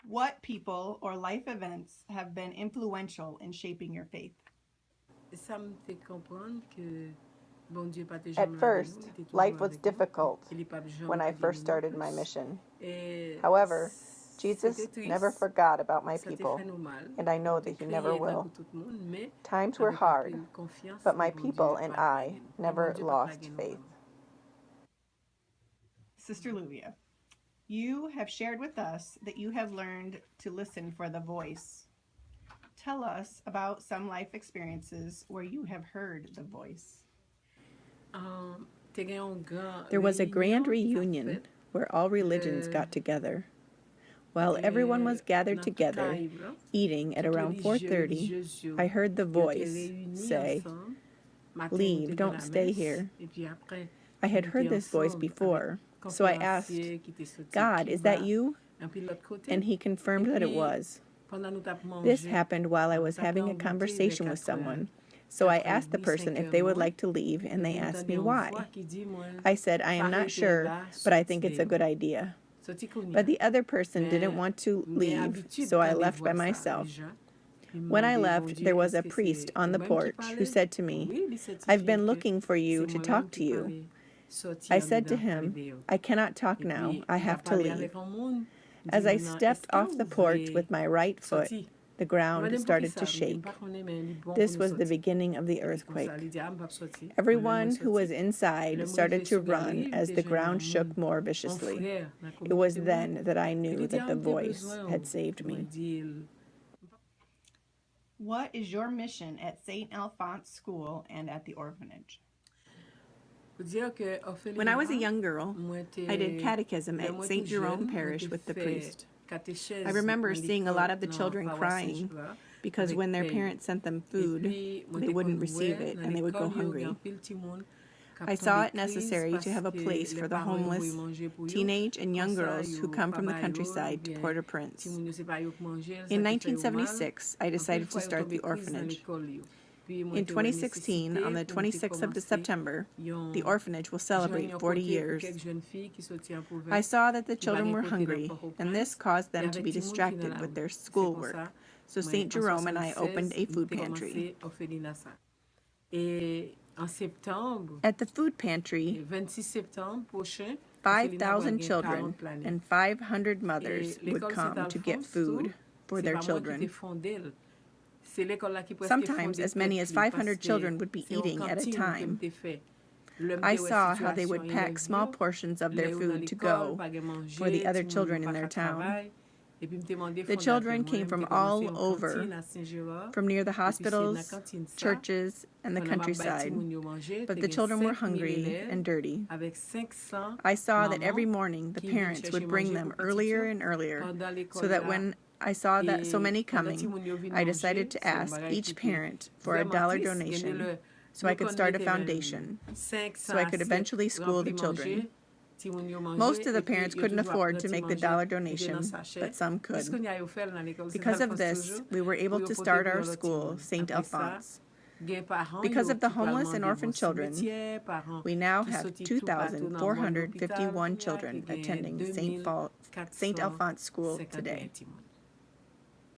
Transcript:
What people or life events have been influential in shaping your faith? At first, life was difficult when I first started my mission. However, Jesus never forgot about my people, and I know that he never will. Times were hard, but my people and I never lost faith. Sister Luvia, you have shared with us that you have learned to listen for the voice. Tell us about some life experiences where you have heard the voice. There was a grand reunion where all religions got together. While everyone was gathered together, eating at around 4:30, I heard the voice say, "Leave, don't stay here." I had heard this voice before, so I asked, "God, is that you?" And he confirmed that it was. This happened while I was having a conversation with someone, so I asked the person if they would like to leave, and they asked me why. I said, "I am not sure, but I think it's a good idea." But the other person didn't want to leave, so I left by myself. When I left, there was a priest on the porch who said to me, "I've been looking for you to talk to you." I said to him, "I cannot talk now, I have to leave." As I stepped off the porch with my right foot, the ground started to shake. This was the beginning of the earthquake. Everyone who was inside started to run as the ground shook more viciously. It was then that I knew that the voice had saved me. What is your mission at St. Alphonse School and at the orphanage? When I was a young girl, I did catechism at St. Jerome Parish with the priest. I remember seeing a lot of the children crying because when their parents sent them food, they wouldn't receive it and they would go hungry. I saw it necessary to have a place for the homeless, teenage and young girls who come from the countryside to Port-au-Prince. In 1976, I decided to start the orphanage. In 2016, on the 26th of September, the orphanage will celebrate 40 years. I saw that the children were hungry, and this caused them to be distracted with their schoolwork. So St. Jerome and I opened a food pantry. At the food pantry, 5,000 children and 500 mothers would come to get food for their children. Sometimes as many as 500 children would be eating at a time. I saw how they would pack small portions of their food to go for the other children in their town. The children came from all over, from near the hospitals, churches, and the countryside, but the children were hungry and dirty. I saw that every morning the parents would bring them earlier and earlier, so that when I saw that so many coming, I decided to ask each parent for $1 donation so I could start a foundation, so I could eventually school the children. Most of the parents couldn't afford to make the $1 donation, but some could. Because of this, we were able to start our school, St. Alphonse. Because of the homeless and orphan children, we now have 2,451 children attending St. Alphonse School today.